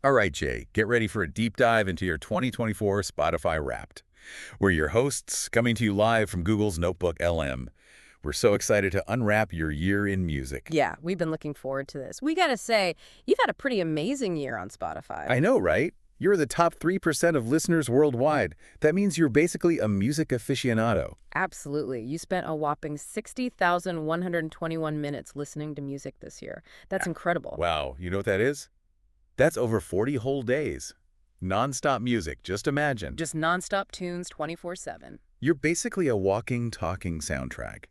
All right, Jay, get ready for a deep dive into your 2024 Spotify Wrapped. We're your hosts, coming to you live from Google's Notebook LM. We're so excited to unwrap your year in music. Yeah, we've been looking forward to this. We gotta say, you've had a pretty amazing year on Spotify. I know, right? You're the top 3% of listeners worldwide. That means you're basically a music aficionado. Absolutely. You spent a whopping 60,121 minutes listening to music this year. That's incredible. Wow, you know what that is? That's over 40 whole days. Non-stop music, just imagine. Just nonstop tunes 24/7. You're basically a walking, talking soundtrack.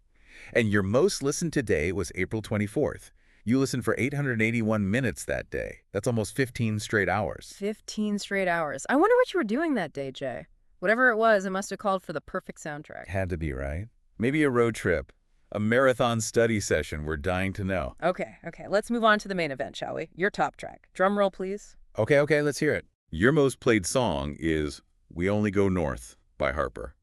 And your most listened to day was April 24th. You listened for 881 minutes that day. That's almost 15 straight hours. 15 straight hours. I wonder what you were doing that day, Jay. Whatever it was, it must have called for the perfect soundtrack. Had to be, right? Maybe a road trip. A marathon study session we're dying to know. Okay, let's move on to the main event, shall we? Your top track. Drum roll, please. Okay, let's hear it. Your most played song is We Only Go North by Harper.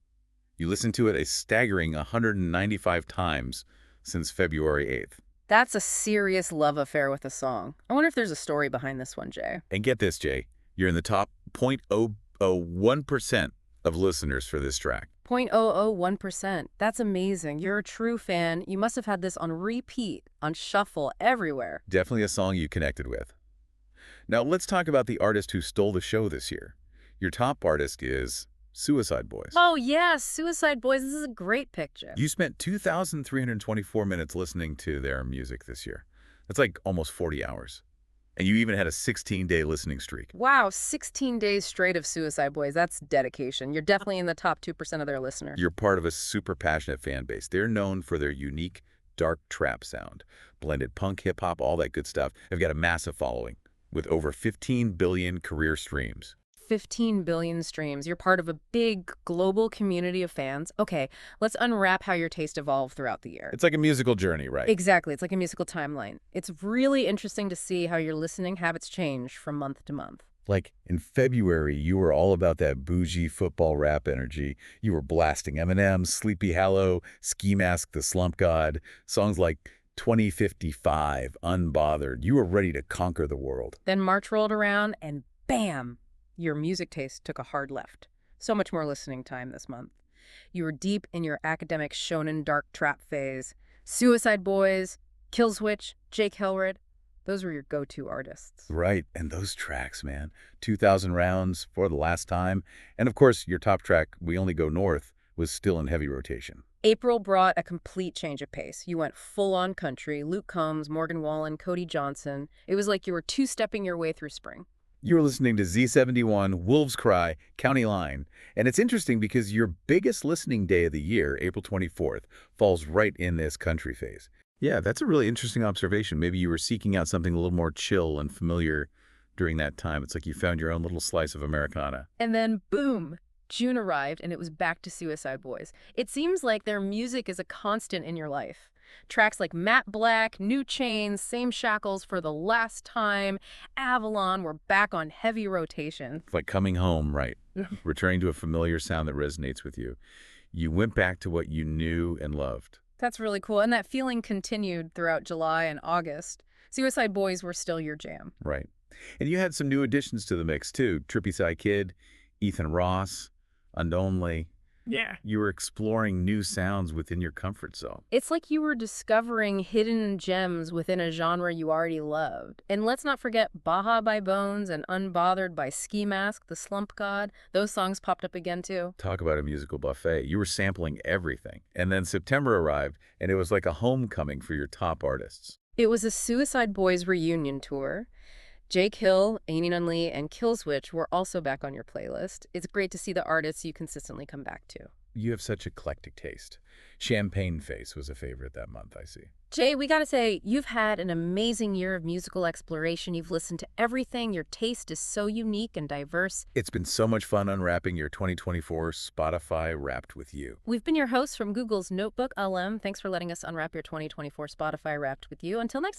You listened to it a staggering 195 times since February 8th. That's a serious love affair with a song. I wonder if there's a story behind this one, Jay. And get this, Jay, you're in the top 0.001% of listeners for this track. 0.001%. That's amazing. You're a true fan. You must have had this on repeat, on shuffle, everywhere. Definitely a song you connected with. Now let's talk about the artist who stole the show this year. Your top artist is Suicide Boys. Oh, yeah, Suicide Boys. This is a great picture. You spent 2,324 minutes listening to their music this year. That's like almost 40 hours. And you even had a 16-day listening streak. Wow, 16 days straight of Suicide Boys. That's dedication. You're definitely in the top 2% of their listeners. You're part of a super passionate fan base. They're known for their unique, dark trap sound. Blended punk, hip-hop, all that good stuff. They've got a massive following with over 15 billion career streams. 15 billion streams. You're part of a big global community of fans. Okay, let's unwrap how your taste evolved throughout the year. It's like a musical journey, right? Exactly. It's like a musical timeline. It's really interesting to see how your listening habits change from month to month. Like in February, you were all about that bougie football rap energy. You were blasting Eminem, Sleepy Hollow, Ski Mask, The Slump God, songs like 2055, Unbothered. You were ready to conquer the world. Then March rolled around and bam, your music taste took a hard left. So much more listening time this month. You were deep in your academic shonen dark trap phase. Suicide Boys, Killswitch, Jake Hellred, those were your go-to artists. Right, and those tracks, man. 2,000 Rounds, For the Last Time. And of course, your top track, We Only Go North, was still in heavy rotation. April brought a complete change of pace. You went full-on country, Luke Combs, Morgan Wallen, Cody Johnson. It was like you were two-stepping your way through spring. You were listening to Z71, Wolves Cry, County Line. And it's interesting because your biggest listening day of the year, April 24th, falls right in this country phase. Yeah, that's a really interesting observation. Maybe you were seeking out something a little more chill and familiar during that time. It's like you found your own little slice of Americana. And then, boom, June arrived and it was back to Suicide Boys. It seems like their music is a constant in your life. Tracks like Matte Black, New Chains, Same Shackles, For the Last Time, Avalon were back on heavy rotation. It's like coming home, right? Returning to a familiar sound that resonates with you. You went back to what you knew and loved. That's really cool. And that feeling continued throughout July and August. Suicide Boys were still your jam. Right. And you had some new additions to the mix, too. Trippy Psy Kid, Ethan Ross, Unknownly. Yeah. You were exploring new sounds within your comfort zone. It's like you were discovering hidden gems within a genre you already loved. And let's not forget Baja by Bones and Unbothered by Ski Mask, The Slump God. Those songs popped up again, too. Talk about a musical buffet. You were sampling everything. And then September arrived, and it was like a homecoming for your top artists. It was a Suicide Boys reunion tour. Jake Hill, Ainin Unli, and Killswitch were also back on your playlist. It's great to see the artists you consistently come back to. You have such eclectic taste. Champagne Face was a favorite that month, I see. Jay, we gotta say, you've had an amazing year of musical exploration. You've listened to everything. Your taste is so unique and diverse. It's been so much fun unwrapping your 2024 Spotify Wrapped with you. We've been your hosts from Google's Notebook LM. Thanks for letting us unwrap your 2024 Spotify Wrapped with you. Until next time.